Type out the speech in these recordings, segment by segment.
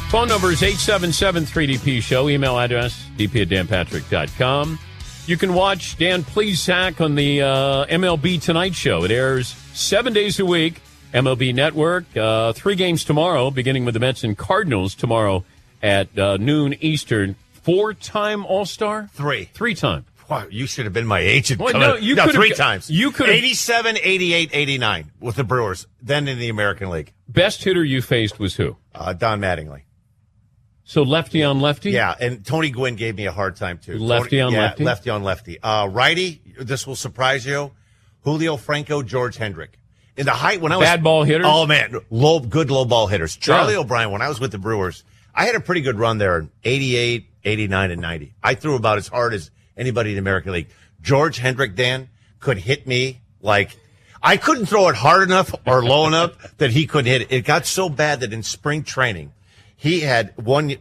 Phone number is 877-3DP-SHOW. Email address, dp@danpatrick.com. You can watch Dan Plesac on the MLB Tonight Show. It airs 7 days a week. MLB Network. 3 games tomorrow, beginning with the Mets and Cardinals tomorrow at noon Eastern. 4-time All-Star? 3. 3-time. Wow, you should have been my agent. Well, no, 3 times. You could 87, 88, 89 with the Brewers, then in the American League. Best hitter you faced was who? Don Mattingly. So lefty on lefty? Yeah, and Tony Gwynn gave me a hard time, too. Lefty on lefty? Lefty on lefty. Righty, this will surprise you, Julio Franco, George Hendrick. In the height when I was... Bad ball hitters? Oh, man, good low ball hitters. Charlie O'Brien, when I was with the Brewers, I had a pretty good run there in 88, 89, and 90. I threw about as hard as anybody in the American League. George Hendrick, Dan, could hit me like... I couldn't throw it hard enough or low enough that he couldn't hit it. It got so bad that in spring training, he had one,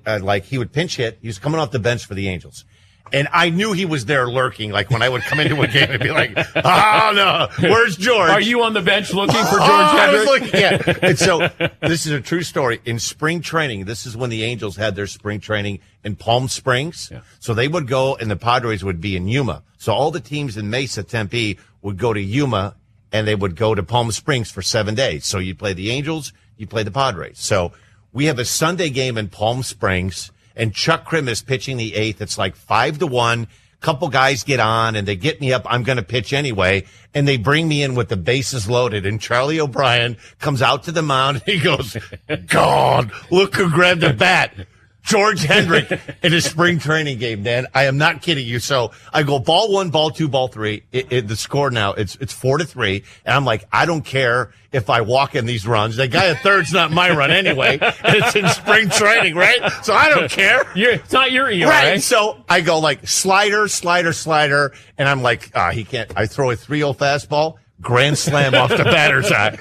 he would pinch hit. He was coming off the bench for the Angels. And I knew he was there lurking, like when I would come into a game and be like, oh, no, where's George? Are you on the bench looking for George Hendrick? Yeah. And so this is a true story. In spring training, this is when the Angels had their spring training in Palm Springs. Yeah. So they would go, and the Padres would be in Yuma. So all the teams in Mesa, Tempe, would go to Yuma, and they would go to Palm Springs for 7 days. So you'd play the Angels, you'd play the Padres. So we have a Sunday game in Palm Springs, and Chuck Krim is pitching the 8th. It's like 5-1. Couple guys get on, and they get me up. I'm going to pitch anyway, and they bring me in with the bases loaded. And Charlie O'Brien comes out to the mound, and he goes, God, look who grabbed the bat. George Hendrick in his spring training game, Dan. I am not kidding you. So I go ball 1, ball 2, ball 3. The score now, it's 4-3. And I'm like, I don't care if I walk in these runs. The guy at third's not my run anyway. And it's in spring training, right? So I don't care. It's not your ERA. Right. So I go like slider. And I'm like, he can't. I throw a 3-0 fastball, grand slam off the batter's eye.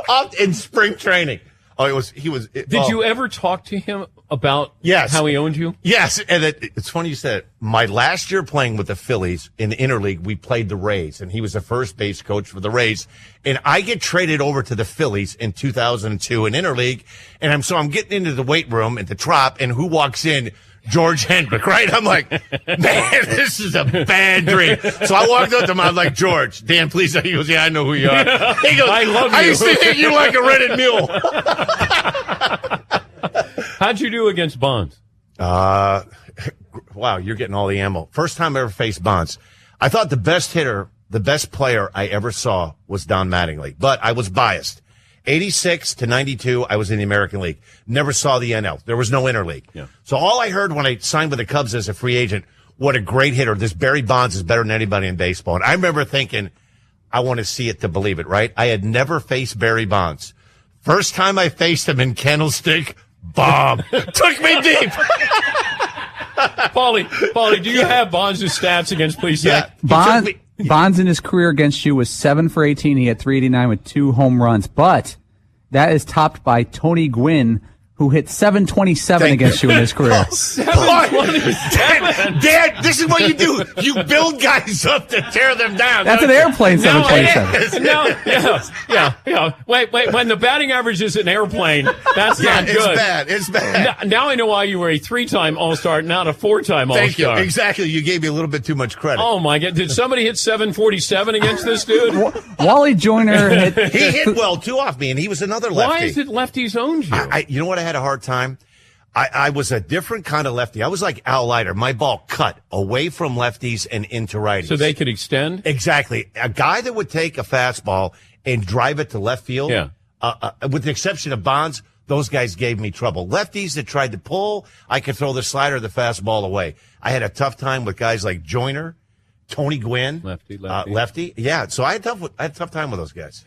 Up in spring training. Oh, Did you ever talk to him about how he owned you? Yes. And it's funny you said it. My last year playing with the Phillies in the interleague, we played the Rays, and he was the first base coach for the Rays. And I get traded over to the Phillies in 2002 in interleague. And I'm getting into the weight room at the Trop, and who walks in? George Hendrick, right? I'm like, man, this is a bad dream. So I walked up to him. I was like, George, Dan, please. He goes, yeah, I know who you are. He goes, I love you. I used to hit you like a rented mule. How'd you do against Bonds? Wow, you're getting all the ammo. First time I ever faced Bonds. I thought the best hitter, the best player I ever saw was Don Mattingly, but I was biased. 86 to 92, I was in the American League. Never saw the NL. There was no interleague. Yeah. So all I heard when I signed with the Cubs as a free agent, what a great hitter. This Barry Bonds is better than anybody in baseball. And I remember thinking, I want to see it to believe it, right? I had never faced Barry Bonds. First time I faced him in Candlestick, bomb. Took me deep. Paulie, do you have Bonds' stats against Plesac? Yeah. Bonds in his career against you was 7 for 18. He had 389 with 2 home runs, but that is topped by Tony Gwynn, who hit 727 against you in his career. 727. Dad, this is what you do. You build guys up to tear them down. That's an airplane, 727. Yeah. Wait. When the batting average is an airplane, that's not good. It's bad. Now I know why you were a 3-time All-Star, not a 4-time All-Star. Thank you. Exactly. You gave me a little bit too much credit. Oh, my God. Did somebody hit 747 against this dude? Wally Joyner hit. He hit well, too, off me, and he was another lefty. Why is it lefties owned you? You know what I had a hard time? I was a different kind of lefty. I was like Al Leiter. My ball cut away from lefties and into righties. So they could extend? Exactly. A guy that would take a fastball and drive it to left field, with the exception of Bonds, those guys gave me trouble. Lefties that tried to pull, I could throw the slider or the fastball away. I had a tough time with guys like Joyner, Tony Gwynn. Lefty. Yeah, so I had a tough time with those guys.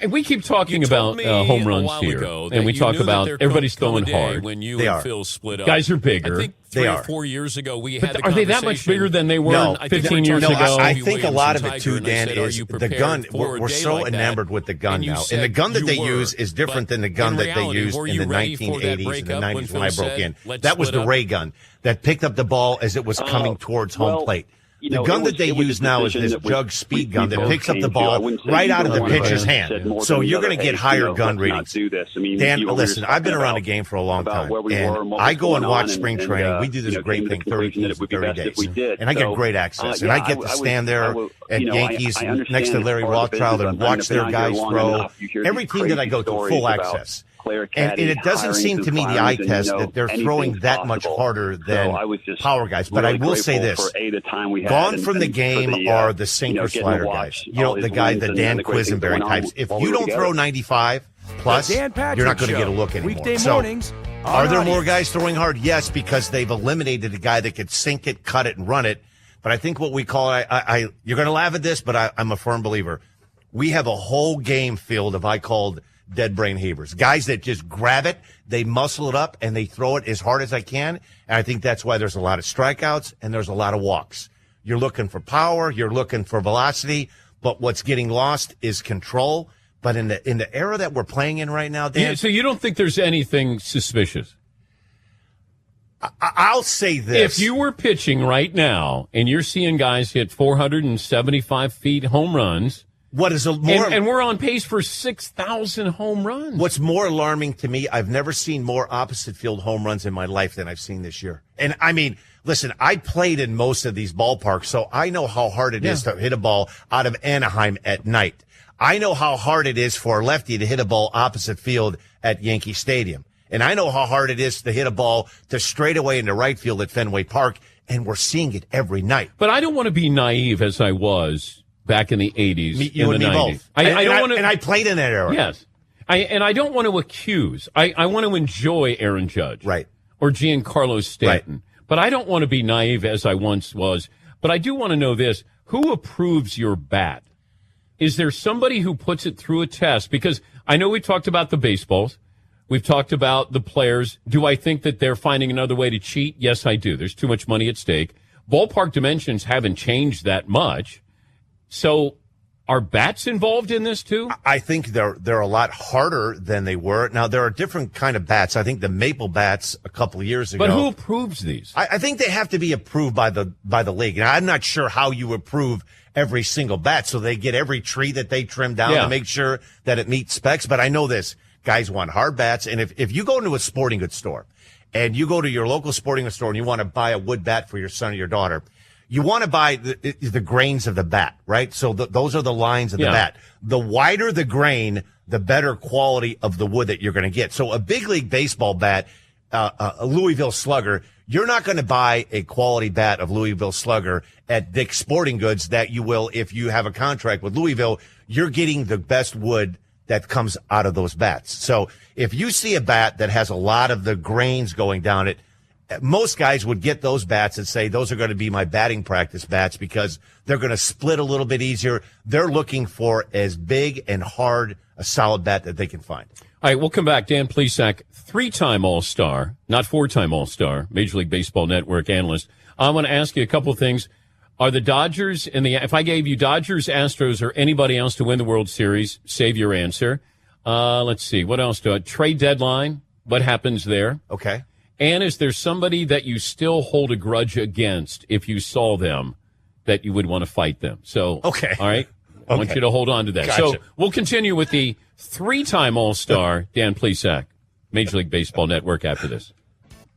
We keep talking about home runs here, and we talk about everybody's throwing hard. When you they and are. Phil split up. Guys are bigger. I think 3 or 4 years ago we had the Are they that much bigger than they were 15 years ago? I think a lot of it, too, Dan, is the gun. We're so enamored with the gun now. And the gun that they use is different than the gun that they used in the 1980s and the 90s when I broke in. That was the ray gun that picked up the ball as it was coming towards home plate. The gun that they use now is this jug speed gun that picks up the ball right out of the pitcher's hand. So you're going to get higher gun readings. Dan, listen, I've been around the game for a long time, and I go and watch spring training. We do this great thing, 30 teams in 30 days, and I get great access. And I get to stand there at Yankees next to Larry Rothschild and watch their guys throw. Every team that I go to, full access. And it doesn't seem to me the eye test that they're throwing that much harder than power guys. But I will say this. Gone from the game are the sinker slider guys. The guy, the Dan Quisenberry types. If you don't throw 95 plus, you're not going to get a look anymore. So are there more guys throwing hard? Yes, because they've eliminated a guy that could sink it, cut it, and run it. But I think what we call you're going to laugh at this, but I'm a firm believer. We have a whole game field of called dead brain heavers, guys that just grab it, they muscle it up, and they throw it as hard as I can. And I think that's why there's a lot of strikeouts and there's a lot of walks. You're looking for power, you're looking for velocity, but what's getting lost is control. But in the era that we're playing in right now, Dan. So you don't think there's anything suspicious? I'll say this. If you were pitching right now and you're seeing guys hit 475 feet home runs, and we're on pace for 6,000 home runs. What's more alarming to me, I've never seen more opposite field home runs in my life than I've seen this year. And I mean, listen, I played in most of these ballparks, so I know how hard it is to hit a ball out of Anaheim at night. I know how hard it is for a lefty to hit a ball opposite field at Yankee Stadium. And I know how hard it is to hit a ball to straightaway into right field at Fenway Park, and we're seeing it every night. But I don't want to be naive as I was back in the 80s, you in the and me 90s. both. And I played in that era. Yes. I don't want to accuse. I want to enjoy Aaron Judge. Right. Or Giancarlo Stanton. Right. But I don't want to be naive as I once was. But I do want to know this. Who approves your bat? Is there somebody who puts it through a test? Because I know we talked about the baseballs. We've talked about the players. Do I think that they're finding another way to cheat? Yes, I do. There's too much money at stake. Ballpark dimensions haven't changed that much. So are bats involved in this too? I think they're a lot harder than they were. Now, there are different kind of bats. I think the maple bats a couple of years ago. But who approves these? I think they have to be approved by the league. And I'm not sure how you approve every single bat. So they get every tree that they trim down to make sure that it meets specs. But I know this. Guys want hard bats. And if you go into a sporting goods store and you go to your local sporting goods store and you want to buy a wood bat for your son or your daughter, you want to buy the grains of the bat, right? So those are the lines of the bat. The wider the grain, the better quality of the wood that you're going to get. So a big league baseball bat, a Louisville Slugger, you're not going to buy a quality bat of Louisville Slugger at Dick's Sporting Goods that you will if you have a contract with Louisville. You're getting the best wood that comes out of those bats. So if you see a bat that has a lot of the grains going down it, most guys would get those bats and say, those are going to be my batting practice bats because they're going to split a little bit easier. They're looking for as big and hard a solid bat that they can find. All right, we'll come back. Dan Plesac, 3-time All-Star, not 4-time All-Star, Major League Baseball Network analyst. I want to ask you a couple of things. Are the Dodgers if I gave you Dodgers, Astros, or anybody else to win the World Series, save your answer. Let's see. What else trade deadline? What happens there? Okay. And is there somebody that you still hold a grudge against if you saw them that you would want to fight them? So, okay. All right. I want you to hold on to that. Gotcha. So we'll continue with the 3-time All-Star, Dan Plesac, Major League Baseball Network after this.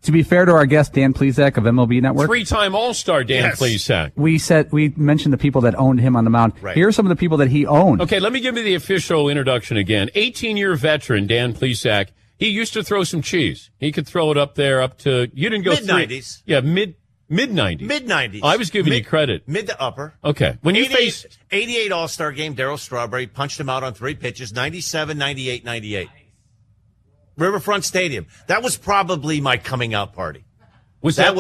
To be fair to our guest, Dan Plesac of MLB Network. 3-time All-Star, Dan Plesac. We mentioned the people that owned him on the mound. Right. Here are some of the people that he owned. Okay, let me give you the official introduction again. 18-year veteran, Dan Plesac. He used to throw some cheese. He could throw it up there up to, you didn't go mid-90s. Yeah, mid-90s. Mid-90s. I was giving you credit. Mid to upper. Okay. When you 88 All-Star game, Darryl Strawberry punched him out on 3 pitches, 97, 98, 98. Riverfront Stadium. That was probably my coming out party. Was that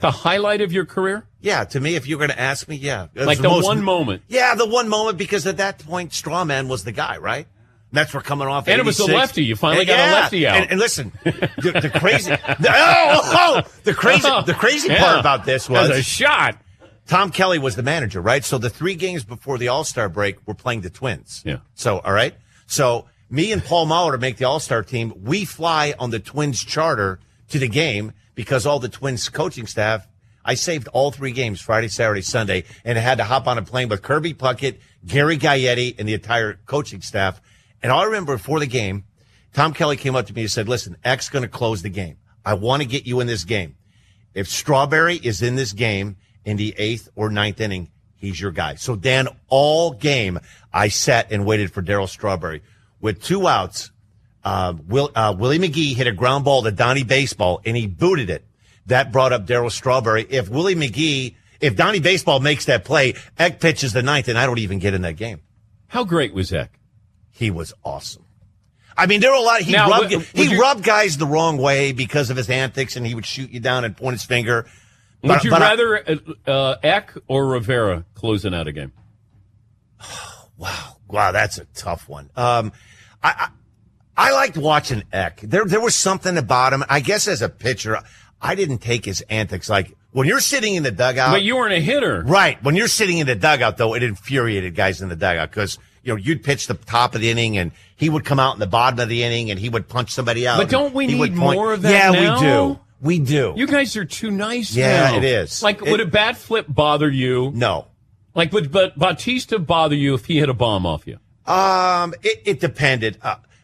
the highlight of your career? Yeah, to me, if you're going to ask me, yeah. Like the one moment. Yeah, the one moment, because at that point, Strawman was the guy, right? Mets were coming off 86. And it was a lefty. You finally got a lefty out. And listen, the crazy, the crazy part about this was a shot. Tom Kelly was the manager, right? So the 3 games before the All-Star break, we're playing the Twins. Yeah. So, all right. So me and Paul Molitor make the All-Star team. We fly on the Twins charter to the game because all the Twins coaching staff, I saved all 3 games, Friday, Saturday, Sunday, and I had to hop on a plane with Kirby Puckett, Gary Gaetti, and the entire coaching staff. And I remember before the game, Tom Kelly came up to me and said, listen, Eck's going to close the game. I want to get you in this game. If Strawberry is in this game in the 8th or 9th inning, he's your guy. So, Dan, all game, I sat and waited for Darryl Strawberry. With 2 outs, Willie McGee hit a ground ball to Donnie Baseball, and he booted it. That brought up Darryl Strawberry. If Donnie Baseball makes that play, Eck pitches the 9th, and I don't even get in that game. How great was Eck? He was awesome. I mean, there were a lot. He rubbed guys the wrong way because of his antics, and he would shoot you down and point his finger. Would you rather Eck or Rivera closing out a game? Wow, that's a tough one. I liked watching Eck. There was something about him. I guess as a pitcher, I didn't take his antics. Like when you're sitting in the dugout. But you weren't a hitter. Right. When you're sitting in the dugout, though, it infuriated guys in the dugout because, you'd pitch the top of the inning and he would come out in the bottom of the inning and he would punch somebody out. But don't we need more of that now? Yeah, we do. You guys are too nice now. Yeah, it is. Like, would a bat flip bother you? No. Like, would Bautista bother you if he hit a bomb off you? It depended.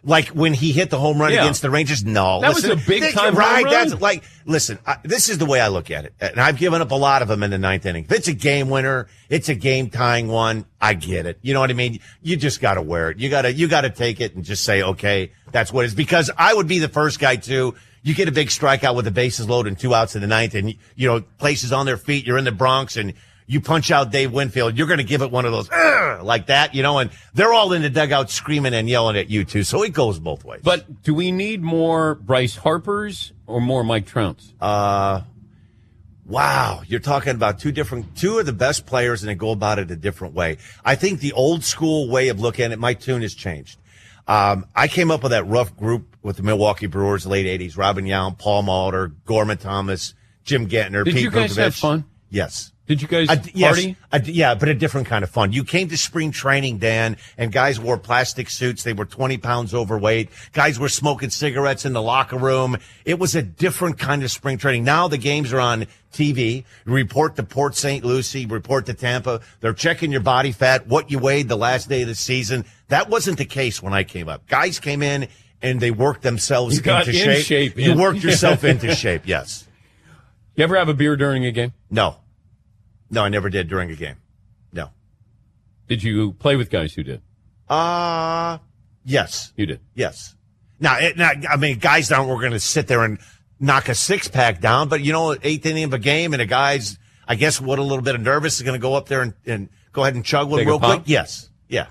Like when he hit the home run against the Rangers, no. That was a big-time home run. That's like, listen, this is the way I look at it. And I've given up a lot of them in the 9th inning. If it's a game winner, it's a game-tying one, I get it. You know what I mean? You just got to wear it. You got to take it and just say, okay, that's what it is. Because I would be the first guy, too. You get a big strikeout with the bases loaded and 2 outs in the 9th, and, places on their feet, you're in the Bronx, and you punch out Dave Winfield, you're going to give it one of those, like that, and they're all in the dugout screaming and yelling at you, too. So it goes both ways. But do we need more Bryce Harpers or more Mike Trouts? Wow. You're talking about two of the best players, and they go about it a different way. I think the old school way of looking at it, my tune has changed. I came up with that rough group with the Milwaukee Brewers, late 80s, Robin Yount, Paul Mauldin, Gorman Thomas, Jim Gantner, Pete Did you guys have fun? Yes. Did you guys party? Yeah, but a different kind of fun. You came to spring training, Dan, and guys wore plastic suits. They were 20 pounds overweight. Guys were smoking cigarettes in the locker room. It was a different kind of spring training. Now the games are on TV. You report to Port St. Lucie, report to Tampa. They're checking your body fat, what you weighed the last day of the season. That wasn't the case when I came up. Guys came in and they worked themselves into shape. You worked yourself into shape, yes. You ever have a beer during a game? No, I never did during a game. No. Did you play with guys who did? Yes. You did? Yes. Now, guys we're going to sit there and knock a 6-pack down, but, 8th inning of a game, and a guy's, I guess, a little bit of nervous is going to go up there and go ahead and chug one real quick? Yes. Yeah.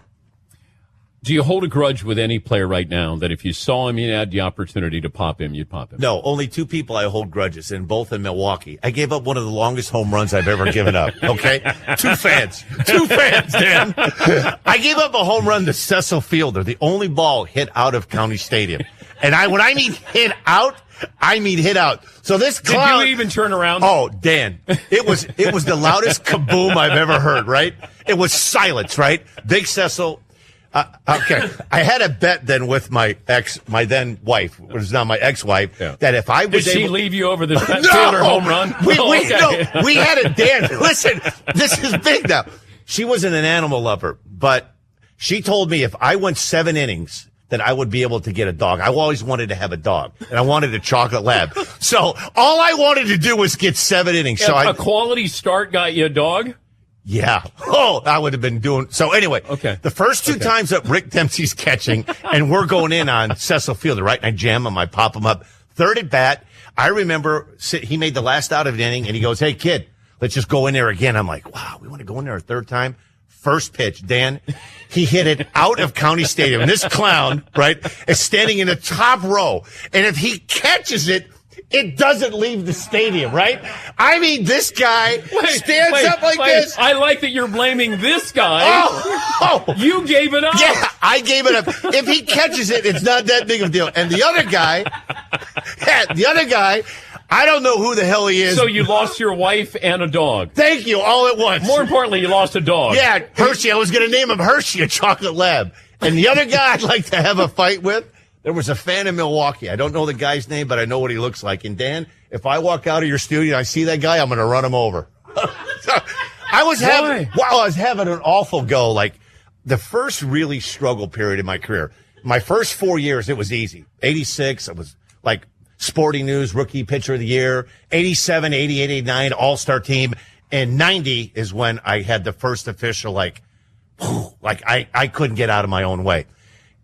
Do you hold a grudge with any player right now that if you saw him, you had the opportunity to pop him, you'd pop him? No, only 2 people I hold grudges, and both in Milwaukee. I gave up one of the longest home runs I've ever given up, okay? 2 fans, Dan. I gave up a home run to Cecil Fielder, the only ball hit out of County Stadium. And when I mean hit out, I mean hit out. So this clown, did you even turn around? Oh, Dan, it was the loudest kaboom I've ever heard, right? It was silence, right? Big Cecil. Okay, I had a bet then with my then wife, which is now my ex-wife, that if I was Did she leave you over the Fielder home run? We had it, Dan. Listen, this is big now. She wasn't an animal lover, but she told me if I went 7 innings, that I would be able to get a dog. I always wanted to have a dog, and I wanted a chocolate lab. So all I wanted to do was get 7 innings. So a quality start got you a dog? Yeah. Oh, I would have been doing. So anyway, the first 2 times that Rick Dempsey's catching, and we're going in on Cecil Fielder, right? And I jam him, I pop him up. 3rd at bat, I remember he made the last out of an inning, and he goes, "Hey, kid, let's just go in there again." I'm like, wow, we want to go in there a 3rd time? First pitch, Dan, he hit it out of County Stadium. And this clown, right, is standing in the top row. And if he catches it, it doesn't leave the stadium, right? I mean, this guy stands up like this. I like that you're blaming this guy. Oh, you gave it up. Yeah, I gave it up. If he catches it, it's not that big of a deal. And the other guy, I don't know who the hell he is. So you lost your wife and a dog. Thank you, all at once. More importantly, you lost a dog. Yeah, Hershey. I was going to name him Hershey, a chocolate lab. And the other guy I'd like to have a fight with, There was a fan in Milwaukee. I don't know the guy's name, but I know what he looks like. And Dan, if I walk out of your studio and I see that guy, I'm going to run him over. I was having an awful go. Like the first really struggle period in my career. My first 4 years, it was easy. 86, I was like Sporting News Rookie Pitcher of the Year. 87, 88, 89, All-Star team. And 90 is when I had the first official, I couldn't get out of my own way.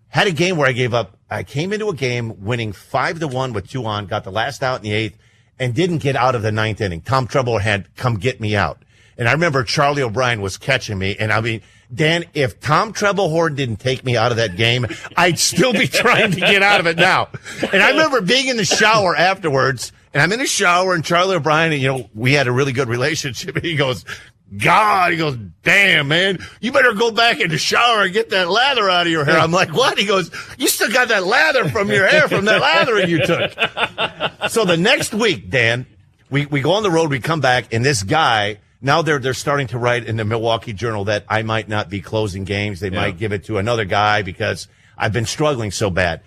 Had a game where I gave up. I came into a game winning 5-1 with 2 on, got the last out in the 8th, and didn't get out of the 9th inning. Tom Treble had come get me out. And I remember Charlie O'Brien was catching me. And I mean, Dan, if Tom Treblehorn didn't take me out of that game, I'd still be trying to get out of it now. And I remember being in the shower afterwards, and I'm in the shower, and Charlie O'Brien, and, we had a really good relationship. And he goes, God, he goes, damn, man, you better go back in the shower and get that lather out of your hair. I'm like, what? He goes, you still got that lather from your hair from that lathering you took. So the next week, Dan, we go on the road, we come back, and this guy, now they're starting to write in the Milwaukee Journal that I might not be closing games. They might give it to another guy because I've been struggling so bad.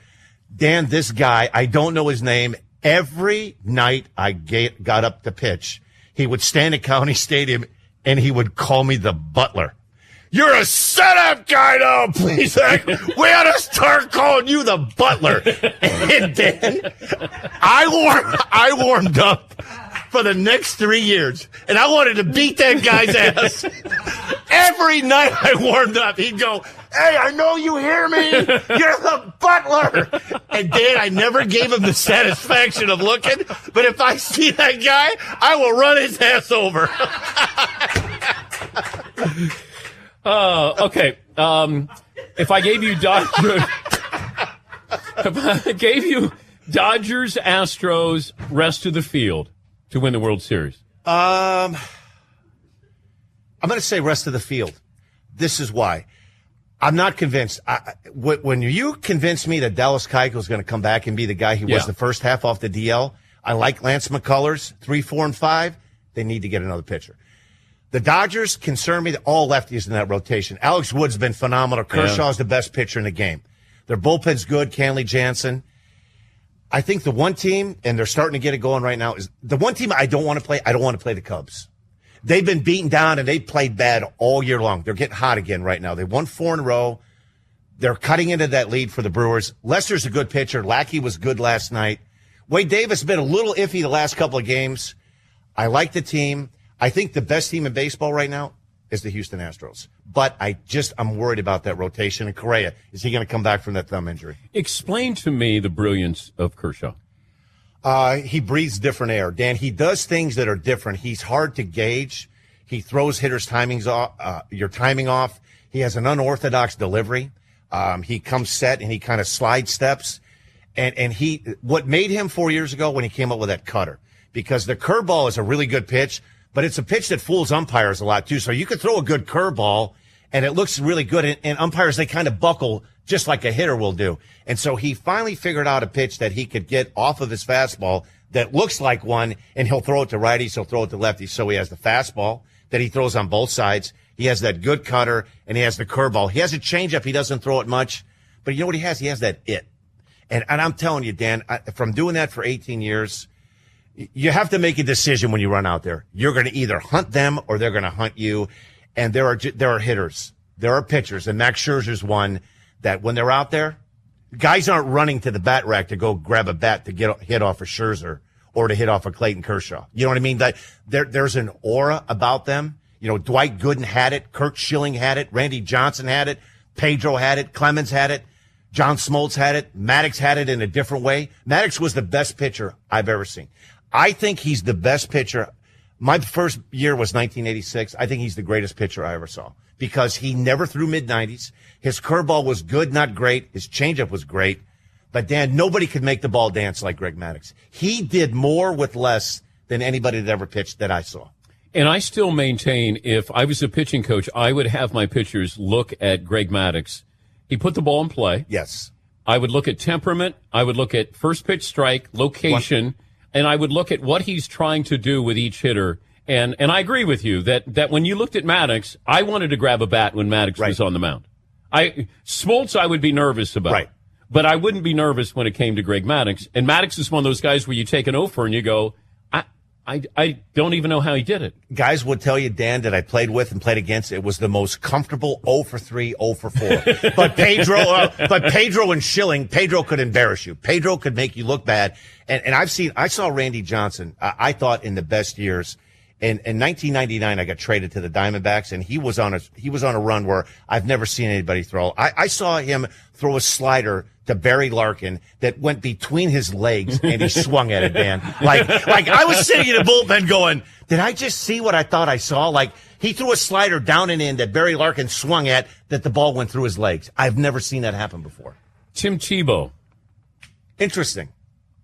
Dan, this guy, I don't know his name. Every night I got up to pitch, he would stand at County Stadium and he would call me the butler. You're a setup guy now, Plesac. We ought to start calling you the butler. And then I warmed up for the next 3 years, and I wanted to beat that guy's ass. Every night I warmed up, he'd go, hey, I know you hear me. You're the butler. And Dan, I never gave him the satisfaction of looking, but if I see that guy, I will run his ass over. Okay. If I gave you Dodgers, Astros, rest of the field to win the World Series? I'm going to say rest of the field. This is why. I'm not convinced. When you convinced me that Dallas Keuchel is going to come back and be the guy he was the first half off the DL, I like Lance McCullers, 3, 4, and 5. They need to get another pitcher. The Dodgers concern me. All lefties in that rotation. Alex Wood's been phenomenal. Kershaw's the best pitcher in the game. Their bullpen's good. Kenley Jansen. I think the one team, and they're starting to get it going right now, is the one team I don't want to play. I don't want to play the Cubs. They've been beaten down, and they played bad all year long. They're getting hot again right now. They won 4 in a row. They're cutting into that lead for the Brewers. Lester's a good pitcher. Lackey was good last night. Wade Davis has been a little iffy the last couple of games. I like the team. I think the best team in baseball right now is the Houston Astros. But I'm worried about that rotation. And Correa, is he going to come back from that thumb injury? Explain to me the brilliance of Kershaw. He breathes different air. Dan, he does things that are different. He's hard to gauge. He throws hitters' your timing off. He has an unorthodox delivery. He comes set and he kind of slide steps. And what made him 4 years ago when he came up with that cutter, because the curveball is a really good pitch, but it's a pitch that fools umpires a lot too. So you could throw a good curveball and it looks really good. And umpires, they kind of buckle just like a hitter will do. And so he finally figured out a pitch that he could get off of his fastball that looks like one, and he'll throw it to righties, he'll throw it to lefties. So he has the fastball that he throws on both sides. He has that good cutter, and he has the curveball. He has a changeup. He doesn't throw it much, but you know what he has? He has that it. And I'm telling you, Dan, from doing that for 18 years, you have to make a decision when you run out there. You're going to either hunt them or they're going to hunt you. And there are hitters, there are pitchers, and Max Scherzer's one that when they're out there, guys aren't running to the bat rack to go grab a bat to get hit off a Scherzer or to hit off a Clayton Kershaw. You know what I mean? That there's an aura about them. You know, Dwight Gooden had it, Kurt Schilling had it, Randy Johnson had it, Pedro had it, Clemens had it, John Smoltz had it, Maddox had it in a different way. Maddox was the best pitcher I've ever seen. I think he's the best pitcher. My first year was 1986. I think he's the greatest pitcher I ever saw because he never threw mid-90s. His curveball was good, not great. His changeup was great. But, Dan, nobody could make the ball dance like Greg Maddux. He did more with less than anybody that ever pitched that I saw. And I still maintain if I was a pitching coach, I would have my pitchers look at Greg Maddux. He put the ball in play. Yes. I would look at temperament. I would look at first pitch strike, location, and I would look at what he's trying to do with each hitter. And I agree with you that when you looked at Maddox, I wanted to grab a bat when Maddox was on the mound. Smoltz I would be nervous about. Right. But I wouldn't be nervous when it came to Greg Maddux. And Maddux is one of those guys where you take an offer and you go, I don't even know how he did it. Guys would tell you, Dan, that I played with and played against, it was the most comfortable 0 for 3, 0 for 4. But Pedro and Schilling, Pedro could embarrass you. Pedro could make you look bad. And I saw Randy Johnson, I thought in the best years. In 1999, I got traded to the Diamondbacks, and he was on a run where I've never seen anybody throw. I saw him throw a slider to Barry Larkin that went between his legs, and he swung at it, Dan. Like I was sitting in the bullpen going, did I just see what I thought I saw? Like, he threw a slider down and in that Barry Larkin swung at, that the ball went through his legs. I've never seen that happen before. Tim Tebow. Interesting.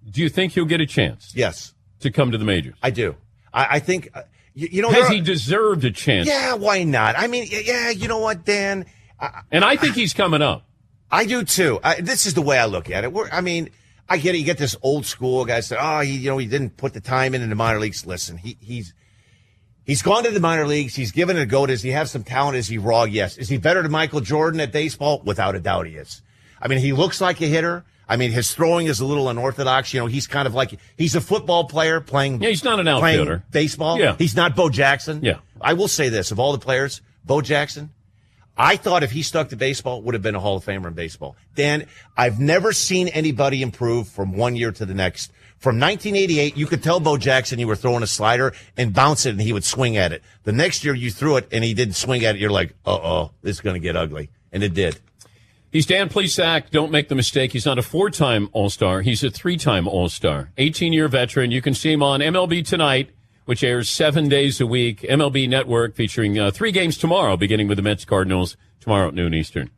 Do you think he'll get a chance? Yes. To come to the majors? I do. I think, has he deserved a chance? Yeah, why not? I mean, yeah, you know what, Dan? And I think he's coming up. I do too. This is the way I look at it. I get it. You get this old school guy say, he didn't put the time in the minor leagues. Listen, he's gone to the minor leagues. He's given it a go. Does he have some talent? Is he raw? Yes. Is he better than Michael Jordan at baseball? Without a doubt, he is. I mean, he looks like a hitter. I mean, his throwing is a little unorthodox. He's kind of like, he's a football player playing. Yeah, he's not an outfielder. Baseball. Yeah. He's not Bo Jackson. Yeah. I will say this, of all the players, Bo Jackson, I thought if he stuck to baseball, would have been a Hall of Famer in baseball. Dan, I've never seen anybody improve from one year to the next. From 1988, you could tell Bo Jackson you were throwing a slider and bounce it, and he would swing at it. The next year you threw it and he didn't swing at it. You're like, this is going to get ugly. And it did. He's Dan Plesac. Don't make the mistake. He's not a 4-time All-Star. He's a 3-time All-Star. 18-year veteran. You can see him on MLB Tonight, which airs 7 days a week. MLB Network featuring 3 games tomorrow, beginning with the Mets-Cardinals tomorrow at noon Eastern.